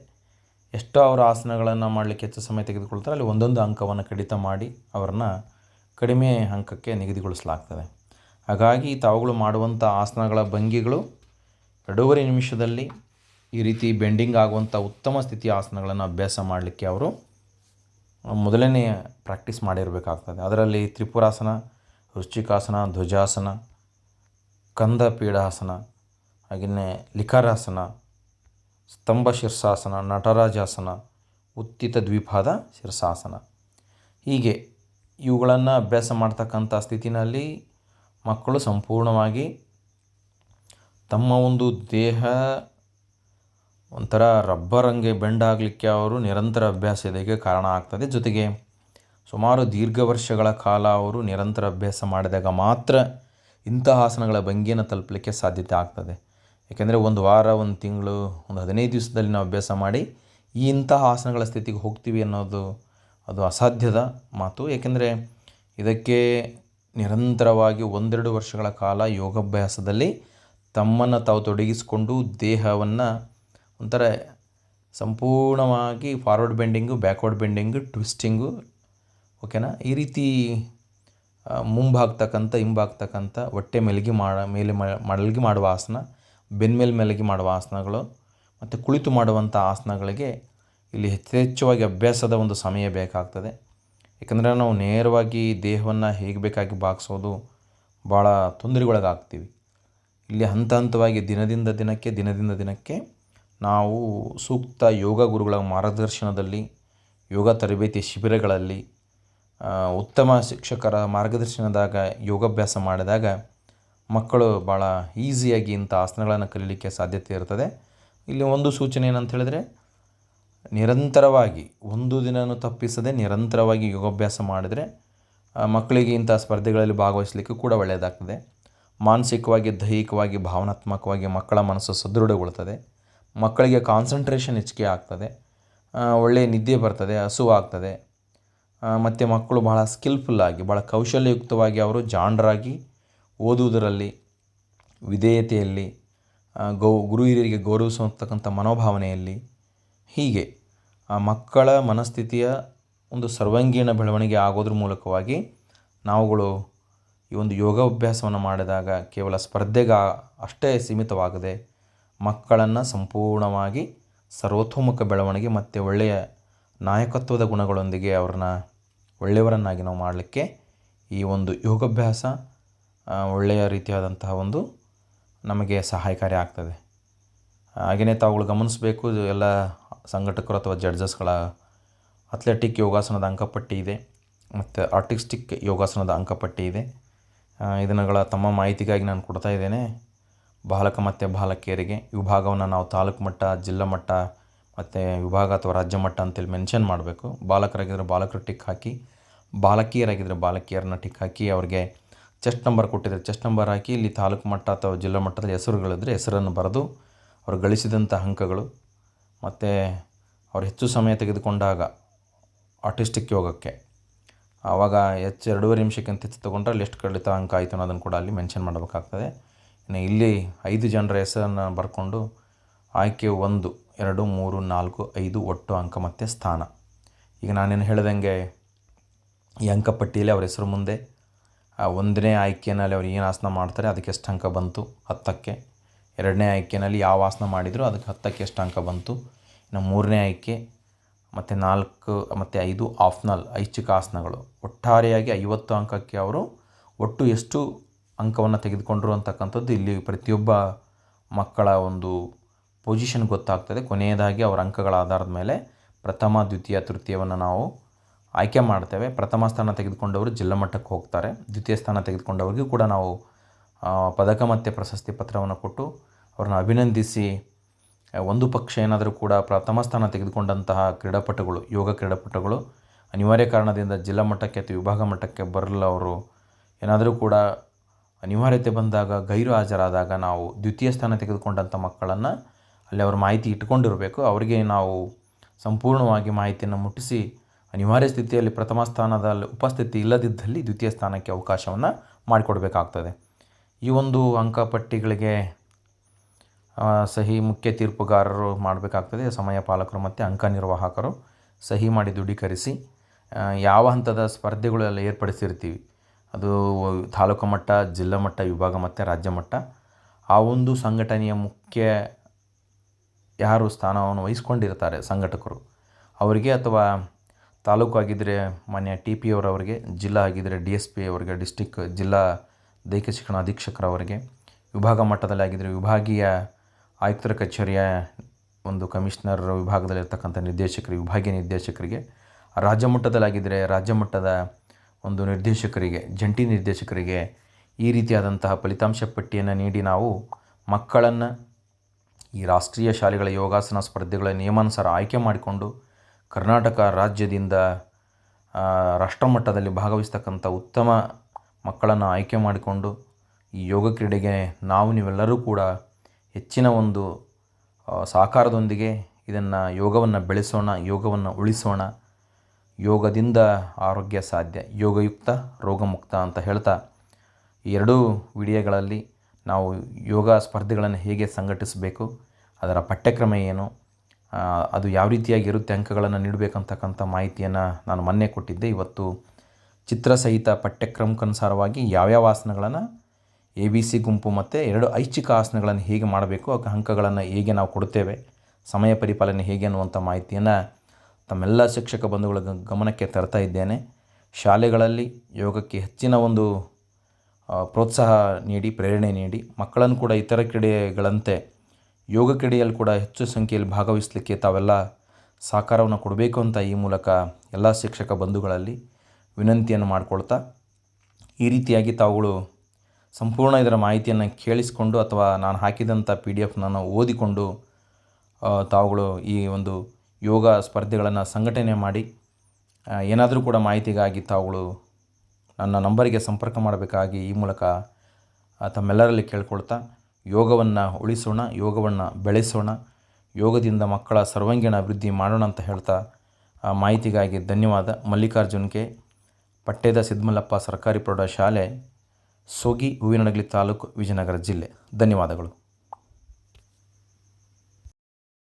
ಎಷ್ಟೋ ಅವರ ಆಸನಗಳನ್ನು ಮಾಡಲಿಕ್ಕೆ ಹೆಚ್ಚು ಸಮಯ ತೆಗೆದುಕೊಳ್ತಾರೆ ಅಲ್ಲಿ ಒಂದೊಂದು ಅಂಕವನ್ನು ಕಡಿತ ಮಾಡಿ ಅವರನ್ನು ಕಡಿಮೆ ಅಂಕಕ್ಕೆ ನಿಗದಿಗೊಳಿಸಲಾಗ್ತದೆ. ಹಾಗಾಗಿ ತಾವುಗಳು ಮಾಡುವಂಥ ಆಸನಗಳ ಭಂಗಿಗಳು 2.5 ನಿಮಿಷದಲ್ಲಿ ಈ ರೀತಿ ಬೆಂಡಿಂಗ್ ಆಗುವಂಥ ಉತ್ತಮ ಸ್ಥಿತಿಯ ಆಸನಗಳನ್ನು ಅಭ್ಯಾಸ ಮಾಡಲಿಕ್ಕೆ ಅವರು ಮೊದಲನೇ ಪ್ರಾಕ್ಟೀಸ್ ಮಾಡಿರಬೇಕಾಗ್ತದೆ. ಅದರಲ್ಲಿ ತ್ರಿಪುರಾಸನ, ವೃಶ್ಚಿಕಾಸನ, ಧ್ವಜಾಸನ, ಕಂದ ಪೀಠಾಸನ, ಹಾಗೆಯೇ ಲಿಖರಾಸನ, ಸ್ತಂಭ ಶೀರ್ಷಾಸನ, ನಟರಾಜಾಸನ, ಉತ್ತಿತ ದ್ವಿಪಾದ ಶೀರ್ಷಾಸನ, ಹೀಗೆ ಇವುಗಳನ್ನು ಅಭ್ಯಾಸ ಮಾಡ್ತಕ್ಕಂಥ ಸ್ಥಿತಿನಲ್ಲಿ ಮಕ್ಕಳು ಸಂಪೂರ್ಣವಾಗಿ ತಮ್ಮ ಒಂದು ದೇಹ ಒಂಥರ ರಬ್ಬರಂಗೆ ಬೆಂಡಾಗಲಿಕ್ಕೆ ಅವರು ನಿರಂತರ ಅಭ್ಯಾಸ ಇದಕ್ಕೆ ಕಾರಣ ಆಗ್ತದೆ. ಜೊತೆಗೆ ಸುಮಾರು ದೀರ್ಘ ವರ್ಷಗಳ ಕಾಲ ಅವರು ನಿರಂತರ ಅಭ್ಯಾಸ ಮಾಡಿದಾಗ ಮಾತ್ರ ಇಂತಹ ಆಸನಗಳ ಭಂಗಿಯನ್ನು ತಲುಪಲಿಕ್ಕೆ ಸಾಧ್ಯತೆ ಆಗ್ತದೆ. ಏಕೆಂದರೆ ಒಂದು ವಾರ, ಒಂದು ತಿಂಗಳು, ಒಂದು 15 ದಿವಸದಲ್ಲಿ ನಾವು ಅಭ್ಯಾಸ ಮಾಡಿ ಇಂತಹ ಆಸನಗಳ ಸ್ಥಿತಿಗೆ ಹೋಗ್ತೀವಿ ಅನ್ನೋದು ಅದು ಅಸಾಧ್ಯದ ಮಾತು. ಏಕೆಂದರೆ ಇದಕ್ಕೆ ನಿರಂತರವಾಗಿ 1-2 ವರ್ಷಗಳ ಕಾಲ ಯೋಗಾಭ್ಯಾಸದಲ್ಲಿ ತಮ್ಮನ್ನು ತಾವು ತೊಡಗಿಸಿಕೊಂಡು ದೇಹವನ್ನು ಒಂಥರ ಸಂಪೂರ್ಣವಾಗಿ ಫಾರ್ವರ್ಡ್ ಬೆಂಡಿಂಗು, ಬ್ಯಾಕ್ವರ್ಡ್ ಬೆಂಡಿಂಗು, ಟ್ವಿಸ್ಟಿಂಗು, ಓಕೆನಾ, ಈ ರೀತಿ ಮುಂಬಾಗ್ತಕ್ಕಂಥ, ಹಿಂಬಾಗ್ತಕ್ಕಂಥ, ಹೊಟ್ಟೆ ಮಲಗಿ ಮಲಗಿ ಮಾಡುವ ಆಸನ, ಬೆನ್ಮೇಲೆ ಮಲಗಿ ಮಾಡುವ ಆಸನಗಳು ಮತ್ತು ಕುಳಿತು ಮಾಡುವಂಥ ಆಸನಗಳಿಗೆ ಇಲ್ಲಿ ಯಥೇಚ್ಛವಾಗಿ ಅಭ್ಯಾಸದ ಒಂದು ಸಮಯ ಬೇಕಾಗ್ತದೆ. ಏಕೆಂದರೆ ನಾವು ನೇರವಾಗಿ ದೇಹವನ್ನು ಹೇಗೆ ಬೇಕಾಗಿ ಬಾಗಿಸೋದು ಭಾಳ ತೊಂದರೆಗೊಳಗಾಗ್ತೀವಿ. ಇಲ್ಲಿ ಹಂತ ಹಂತವಾಗಿ ದಿನದಿಂದ ದಿನಕ್ಕೆ ನಾವು ಸೂಕ್ತ ಯೋಗ ಗುರುಗಳ ಮಾರ್ಗದರ್ಶನದಲ್ಲಿ, ಯೋಗ ತರಬೇತಿ ಶಿಬಿರಗಳಲ್ಲಿ, ಉತ್ತಮ ಶಿಕ್ಷಕರ ಮಾರ್ಗದರ್ಶನದಾಗ ಯೋಗಾಭ್ಯಾಸ ಮಾಡಿದಾಗ ಮಕ್ಕಳು ಭಾಳ ಈಸಿಯಾಗಿ ಇಂಥ ಆಸನಗಳನ್ನು ಕಲೀಲಿಕ್ಕೆ ಸಾಧ್ಯತೆ ಇರ್ತದೆ. ಇಲ್ಲಿ ಒಂದು ಸೂಚನೆ ಏನಂತ ಹೇಳಿದ್ರೆ, ನಿರಂತರವಾಗಿ ಒಂದು ದಿನವೂ ತಪ್ಪಿಸದೆ ನಿರಂತರವಾಗಿ ಯೋಗಾಭ್ಯಾಸ ಮಾಡಿದರೆ ಮಕ್ಕಳಿಗೆ ಇಂಥ ಸ್ಪರ್ಧೆಗಳಲ್ಲಿ ಭಾಗವಹಿಸಲಿಕ್ಕೆ ಕೂಡ ಒಳ್ಳೆಯದಾಗ್ತದೆ. ಮಾನಸಿಕವಾಗಿ, ದೈಹಿಕವಾಗಿ, ಭಾವನಾತ್ಮಕವಾಗಿ ಮಕ್ಕಳ ಮನಸ್ಸು ಸದೃಢಗೊಳ್ತದೆ. ಮಕ್ಕಳಿಗೆ ಕಾನ್ಸಂಟ್ರೇಷನ್ ಹೆಚ್ಚಿಗೆ ಆಗ್ತದೆ, ಒಳ್ಳೆಯ ನಿದ್ದೆ ಬರ್ತದೆ, ಹಸುವಾಗ್ತದೆ. ಮತ್ತು ಮಕ್ಕಳು ಭಾಳ ಸ್ಕಿಲ್ಫುಲ್ಲಾಗಿ, ಭಾಳ ಕೌಶಲ್ಯಯುಕ್ತವಾಗಿ ಅವರು ಜಾಣರಾಗಿ ಓದುವುದರಲ್ಲಿ, ವಿಧೇಯತೆಯಲ್ಲಿ, ಗುರು ಹಿರಿಯರಿಗೆ ಗೌರವಿಸುವಂತಕ್ಕಂಥ ಮನೋಭಾವನೆಯಲ್ಲಿ, ಹೀಗೆ ಮಕ್ಕಳ ಮನಸ್ಥಿತಿಯ ಒಂದು ಸರ್ವಾಂಗೀಣ ಬೆಳವಣಿಗೆ ಆಗೋದ್ರ ಮೂಲಕವಾಗಿ ನಾವುಗಳು ಈ ಒಂದು ಯೋಗಾಭ್ಯಾಸವನ್ನು ಮಾಡಿದಾಗ ಕೇವಲ ಸ್ಪರ್ಧೆಗೆ ಅಷ್ಟೇ ಸೀಮಿತವಾಗದೆ ಮಕ್ಕಳನ್ನು ಸಂಪೂರ್ಣವಾಗಿ ಸರ್ವತೋಮುಖ ಬೆಳವಣಿಗೆ ಮತ್ತು ಒಳ್ಳೆಯ ನಾಯಕತ್ವದ ಗುಣಗಳೊಂದಿಗೆ ಅವ್ರನ್ನ ಒಳ್ಳೆಯವರನ್ನಾಗಿ ನಾವು ಮಾಡಲಿಕ್ಕೆ ಈ ಒಂದು ಯೋಗಾಭ್ಯಾಸ ಒಳ್ಳೆಯ ರೀತಿಯಾದಂತಹ ಒಂದು ನಮಗೆ ಸಹಾಯಕಾರಿ ಆಗ್ತದೆ. ಹಾಗೆಯೇ ತಾವುಗಳು ಗಮನಿಸಬೇಕು, ಎಲ್ಲ ಸಂಘಟಕರು ಅಥವಾ ಜಡ್ಜಸ್ಗಳ ಅಥ್ಲೆಟಿಕ್ ಯೋಗಾಸನದ ಅಂಕಪಟ್ಟಿ ಇದೆ ಮತ್ತು ಆರ್ಟಿಸ್ಟಿಕ್ ಯೋಗಾಸನದ ಅಂಕಪಟ್ಟಿ ಇದೆ. ಇದನ್ನುಗಳ ತಮ್ಮ ಮಾಹಿತಿಗಾಗಿ ನಾನು ಕೊಡ್ತಾ ಇದ್ದೇನೆ. ಬಾಲಕ ಮತ್ತು ಬಾಲಕಿಯರಿಗೆ ವಿಭಾಗವನ್ನು ನಾವು ತಾಲೂಕು ಮಟ್ಟ, ಜಿಲ್ಲಾ ಮಟ್ಟ ಮತ್ತು ವಿಭಾಗ ಅಥವಾ ರಾಜ್ಯ ಮಟ್ಟ ಅಂತೇಳಿ ಮೆನ್ಷನ್ ಮಾಡಬೇಕು. ಬಾಲಕರಾಗಿದ್ದರೆ ಬಾಲಕರು ಟಿಕ್ ಹಾಕಿ, ಬಾಲಕಿಯರಾಗಿದ್ದರೆ ಬಾಲಕಿಯರನ್ನ ಟಿಕ್ ಹಾಕಿ, ಅವ್ರಿಗೆ ಚೆಸ್ಟ್ ನಂಬರ್ ಕೊಟ್ಟಿದ್ದರೆ ಚೆಸ್ಟ್ ನಂಬರ್ ಹಾಕಿ, ಇಲ್ಲಿ ತಾಲೂಕು ಮಟ್ಟ ಅಥವಾ ಜಿಲ್ಲಾ ಮಟ್ಟದಲ್ಲಿ ಹೆಸರುಗಳಿದ್ದರೆ ಹೆಸರನ್ನು ಬರೆದು ಅವರು ಗಳಿಸಿದಂಥ ಅಂಕಗಳು ಮತ್ತು ಅವರು ಹೆಚ್ಚು ಸಮಯ ತೆಗೆದುಕೊಂಡಾಗ ಆರ್ಟಿಸ್ಟಿಕ್ ಯೋಗಕ್ಕೆ ಆವಾಗ 2.5 ನಿಮಿಷಕ್ಕಿಂತ ಹೆಚ್ಚು ತೊಗೊಂಡ್ರೆ ಅಲ್ಲಿ ಎಷ್ಟು ಕಡಿತ ಅಂಕ ಆಯಿತು ಅನ್ನೋದನ್ನು ಕೂಡ ಅಲ್ಲಿ ಮೆನ್ಷನ್ ಮಾಡಬೇಕಾಗ್ತದೆ. ಇನ್ನು ಇಲ್ಲಿ 5 ಜನರ ಹೆಸರನ್ನು ಬರ್ಕೊಂಡು ಆಯ್ಕೆ 1, 2, 3, 4, 5 ಒಟ್ಟು ಅಂಕ ಮತ್ತು ಸ್ಥಾನ. ಈಗ ನಾನೇನು ಹೇಳ್ದಂಗೆ ಈ ಅಂಕಪಟ್ಟಿಯಲ್ಲಿ ಅವ್ರ ಹೆಸರು ಮುಂದೆ 1ನೇ ಆಯ್ಕೆಯಲ್ಲಿ ಅವ್ರು ಏನು ಆಸನ ಮಾಡ್ತಾರೆ ಅದಕ್ಕೆ ಎಷ್ಟು ಅಂಕ ಬಂತು 10ಕ್ಕೆ, 2ನೇ ಆಯ್ಕೆಯಲ್ಲಿ ಯಾವ ಆಸನ ಮಾಡಿದರೂ ಅದಕ್ಕೆ 10ಕ್ಕೆ ಎಷ್ಟು ಅಂಕ ಬಂತು, ಇನ್ನು 3ನೇ ಆಯ್ಕೆ ಮತ್ತು 4 ಮತ್ತು 5 ಆಪ್ಷನಲ್ ಐಚ್ಛಿಕ ಆಸನಗಳು, ಒಟ್ಟಾರೆಯಾಗಿ 50 ಅಂಕಕ್ಕೆ ಅವರು ಒಟ್ಟು ಎಷ್ಟು ಅಂಕವನ್ನು ತೆಗೆದುಕೊಂಡರು ಅಂತಕ್ಕಂಥದ್ದು ಇಲ್ಲಿ ಪ್ರತಿಯೊಬ್ಬ ಮಕ್ಕಳ ಒಂದು ಪೊಸಿಷನ್ ಗೊತ್ತಾಗ್ತದೆ. ಕೊನೆಯದಾಗಿ ಅವರ ಅಂಕಗಳ ಆಧಾರದ ಮೇಲೆ ಪ್ರಥಮ, ದ್ವಿತೀಯ, ತೃತೀಯವನ್ನು ನಾವು ಆಯ್ಕೆ ಮಾಡ್ತೇವೆ. ಪ್ರಥಮ ಸ್ಥಾನ ತೆಗೆದುಕೊಂಡವರು ಜಿಲ್ಲಾ ಮಟ್ಟಕ್ಕೆ ಹೋಗ್ತಾರೆ. ದ್ವಿತೀಯ ಸ್ಥಾನ ತೆಗೆದುಕೊಂಡವರಿಗೂ ಕೂಡ ನಾವು ಪದಕ ಮತ್ತು ಪ್ರಶಸ್ತಿ ಪತ್ರವನ್ನು ಕೊಟ್ಟು ಅವ್ರನ್ನ ಅಭಿನಂದಿಸಿ, ಒಂದು ಪಕ್ಷ ಏನಾದರೂ ಕೂಡ ಪ್ರಥಮ ಸ್ಥಾನ ತೆಗೆದುಕೊಂಡಂತಹ ಯೋಗ ಕ್ರೀಡಾಪಟುಗಳು ಅನಿವಾರ್ಯ ಕಾರಣದಿಂದ ಜಿಲ್ಲಾ ಮಟ್ಟಕ್ಕೆ ಅಥವಾ ವಿಭಾಗ ಮಟ್ಟಕ್ಕೆ ಬರಲು ಅವರು ಏನಾದರೂ ಕೂಡ ಅನಿವಾರ್ಯತೆ ಬಂದಾಗ ಗೈರು ಹಾಜರಾದಾಗ ನಾವು ದ್ವಿತೀಯ ಸ್ಥಾನ ತೆಗೆದುಕೊಂಡಂಥ ಮಕ್ಕಳನ್ನು ಅಲ್ಲಿ ಅವ್ರ ಮಾಹಿತಿ ಇಟ್ಕೊಂಡಿರಬೇಕು. ಅವರಿಗೆ ನಾವು ಸಂಪೂರ್ಣವಾಗಿ ಮಾಹಿತಿಯನ್ನು ಮುಟ್ಟಿಸಿ ಅನಿವಾರ್ಯ ಸ್ಥಿತಿಯಲ್ಲಿ ಪ್ರಥಮ ಸ್ಥಾನದಲ್ಲಿ ಉಪಸ್ಥಿತಿ ಇಲ್ಲದಿದ್ದಲ್ಲಿ ದ್ವಿತೀಯ ಸ್ಥಾನಕ್ಕೆ ಅವಕಾಶವನ್ನು ಮಾಡಿಕೊಡಬೇಕಾಗ್ತದೆ. ಈ ಒಂದು ಅಂಕಪಟ್ಟಿಗಳಿಗೆ ಸಹಿ ಮುಖ್ಯ ತೀರ್ಪುಗಾರರು ಮಾಡಬೇಕಾಗ್ತದೆ. ಸಮಯ ಪಾಲಕರು ಮತ್ತು ಅಂಕ ನಿರ್ವಾಹಕರು ಸಹಿ ಮಾಡಿ ದೃಢೀಕರಿಸಿ ಯಾವ ಹಂತದ ಸ್ಪರ್ಧೆಗಳೆಲ್ಲ ಏರ್ಪಡಿಸಿರ್ತೀವಿ, ಅದು ತಾಲೂಕು ಮಟ್ಟ, ಜಿಲ್ಲಾ ಮಟ್ಟ, ವಿಭಾಗ ಮತ್ತು ರಾಜ್ಯ ಮಟ್ಟ, ಆ ಒಂದು ಸಂಘಟನೆಯ ಮುಖ್ಯ ಯಾರು ಸ್ಥಾನವನ್ನು ವಹಿಸ್ಕೊಂಡಿರ್ತಾರೆ ಸಂಘಟಕರು ಅವರಿಗೆ, ಅಥವಾ ತಾಲೂಕು ಆಗಿದ್ದರೆ ಮಾನ್ಯ TP ಅವರವರಿಗೆ, ಜಿಲ್ಲಾ ಆಗಿದ್ದರೆ DSP ಅವರಿಗೆ, ಡಿಸ್ಟಿಕ್ ಜಿಲ್ಲಾ ದೈಹಿಕ ಶಿಕ್ಷಣ ಅಧೀಕ್ಷಕರವರಿಗೆ, ವಿಭಾಗ ಮಟ್ಟದಲ್ಲಿ ಆಗಿದ್ದರೆ ವಿಭಾಗೀಯ ಆಯುಕ್ತರ ಕಚೇರಿಯ ಒಂದು ಕಮಿಷನರ್ ವಿಭಾಗದಲ್ಲಿರ್ತಕ್ಕಂಥ ನಿರ್ದೇಶಕರಿಗೆ, ವಿಭಾಗೀಯ ನಿರ್ದೇಶಕರಿಗೆ, ರಾಜ್ಯ ಮಟ್ಟದಲ್ಲಾಗಿದ್ದರೆ ರಾಜ್ಯ ಮಟ್ಟದ ಒಂದು ನಿರ್ದೇಶಕರಿಗೆ, ಜಂಟಿ ನಿರ್ದೇಶಕರಿಗೆ ಈ ರೀತಿಯಾದಂತಹ ಫಲಿತಾಂಶ ಪಟ್ಟಿಯನ್ನು ನೀಡಿ ನಾವು ಮಕ್ಕಳನ್ನು ಈ ರಾಷ್ಟ್ರೀಯ ಶಾಲೆಗಳ ಯೋಗಾಸನ ಸ್ಪರ್ಧೆಗಳ ನಿಯಮಾನುಸಾರ ಆಯ್ಕೆ ಮಾಡಿಕೊಂಡು ಕರ್ನಾಟಕ ರಾಜ್ಯದಿಂದ ರಾಷ್ಟ್ರಮಟ್ಟದಲ್ಲಿ ಭಾಗವಹಿಸ್ತಕ್ಕಂಥ ಉತ್ತಮ ಮಕ್ಕಳನ್ನು ಆಯ್ಕೆ ಮಾಡಿಕೊಂಡು ಈ ಯೋಗ ಕ್ರೀಡೆಗೆ ನೀವೆಲ್ಲರೂ ಕೂಡ ಹೆಚ್ಚಿನ ಒಂದು ಸಹಕಾರದೊಂದಿಗೆ ಇದನ್ನು ಯೋಗವನ್ನು ಬೆಳೆಸೋಣ, ಯೋಗವನ್ನು ಉಳಿಸೋಣ. ಯೋಗದಿಂದ ಆರೋಗ್ಯ ಸಾಧ್ಯ, ಯೋಗಯುಕ್ತ ರೋಗಮುಕ್ತ ಅಂತ ಹೇಳ್ತಾ ಈ ಎರಡೂ ವಿಡಿಯೋಗಳಲ್ಲಿ ನಾವು ಯೋಗ ಸ್ಪರ್ಧೆಗಳನ್ನು ಹೇಗೆ ಸಂಘಟಿಸಬೇಕು, ಅದರ ಪಠ್ಯಕ್ರಮ ಏನು, ಅದು ಯಾವ ರೀತಿಯಾಗಿ ಇರುತ್ತೆ, ಅಂಕಗಳನ್ನು ನೀಡಬೇಕಂತಕ್ಕಂಥ ಮಾಹಿತಿಯನ್ನು ನಾನು ಮೊನ್ನೆ ಕೊಟ್ಟಿದ್ದೆ. ಇವತ್ತು ಚಿತ್ರಸಹಿತ ಪಠ್ಯಕ್ರಮಕ್ಕನುಸಾರವಾಗಿ ಯಾವ್ಯಾವ ಆಸನಗಳನ್ನು ABC ಗುಂಪು ಮತ್ತು 2 ಐಚ್ಛಿಕ ಆಸನಗಳನ್ನು ಹೇಗೆ ಮಾಡಬೇಕು, ಅಂಕಗಳನ್ನು ಹೇಗೆ ನಾವು ಕೊಡುತ್ತೇವೆ, ಸಮಯ ಪರಿಪಾಲನೆ ಹೇಗೆ ಅನ್ನುವಂಥ ಮಾಹಿತಿಯನ್ನು ತಮ್ಮೆಲ್ಲ ಶಿಕ್ಷಕ ಬಂಧುಗಳ ಗಮನಕ್ಕೆ ತರ್ತಾ ಇದ್ದೇನೆ. ಶಾಲೆಗಳಲ್ಲಿ ಯೋಗಕ್ಕೆ ಹೆಚ್ಚಿನ ಒಂದು ಪ್ರೋತ್ಸಾಹ ನೀಡಿ, ಪ್ರೇರಣೆ ನೀಡಿ ಮಕ್ಕಳನ್ನು ಕೂಡ ಇತರ ಕ್ರೀಡೆಗಳಂತೆ ಯೋಗ ಕ್ರೀಡೆಯಲ್ಲಿ ಕೂಡ ಹೆಚ್ಚು ಸಂಖ್ಯೆಯಲ್ಲಿ ಭಾಗವಹಿಸಲಿಕ್ಕೆ ತಾವೆಲ್ಲ ಸಹಕಾರವನ್ನು ಕೊಡಬೇಕು ಅಂತ ಈ ಮೂಲಕ ಎಲ್ಲ ಶಿಕ್ಷಕ ಬಂಧುಗಳಲ್ಲಿ ವಿನಂತಿಯನ್ನು ಮಾಡಿಕೊಳ್ತಾ, ಈ ರೀತಿಯಾಗಿ ತಾವುಗಳು ಸಂಪೂರ್ಣ ಇದರ ಮಾಹಿತಿಯನ್ನು ಕೇಳಿಸಿಕೊಂಡು ಅಥವಾ ನಾನು ಹಾಕಿದಂಥ PDF ಓದಿಕೊಂಡು ತಾವುಗಳು ಈ ಒಂದು ಯೋಗ ಸ್ಪರ್ಧೆಗಳನ್ನು ಸಂಘಟನೆ ಮಾಡಿ ಏನಾದರೂ ಕೂಡ ಮಾಹಿತಿಗಾಗಿ ತಾವುಗಳು ನನ್ನ ನಂಬರಿಗೆ ಸಂಪರ್ಕ ಮಾಡಬೇಕಾಗಿ ಈ ಮೂಲಕ ತಮ್ಮೆಲ್ಲರಲ್ಲಿ ಕೇಳ್ಕೊಳ್ತಾ, ಯೋಗವನ್ನು ಉಳಿಸೋಣ, ಯೋಗವನ್ನು ಬೆಳೆಸೋಣ, ಯೋಗದಿಂದ ಮಕ್ಕಳ ಸರ್ವಾಂಗೀಣ ಅಭಿವೃದ್ಧಿ ಮಾಡೋಣ ಅಂತ ಹೇಳ್ತಾ ಮಾಹಿತಿಗಾಗಿ ಧನ್ಯವಾದ. ಮಲ್ಲಿಕಾರ್ಜುನ್ ಕೆ, ಪಟ್ಟೇದ ಸಿದ್ಮಲ್ಲಪ್ಪ ಸರ್ಕಾರಿ ಪ್ರೌಢಶಾಲೆ, ಸೋಗಿ, ಹೂವಿನಡಗಲಿ ತಾಲೂಕು, ವಿಜಯನಗರ ಜಿಲ್ಲೆ. ಧನ್ಯವಾದಗಳು.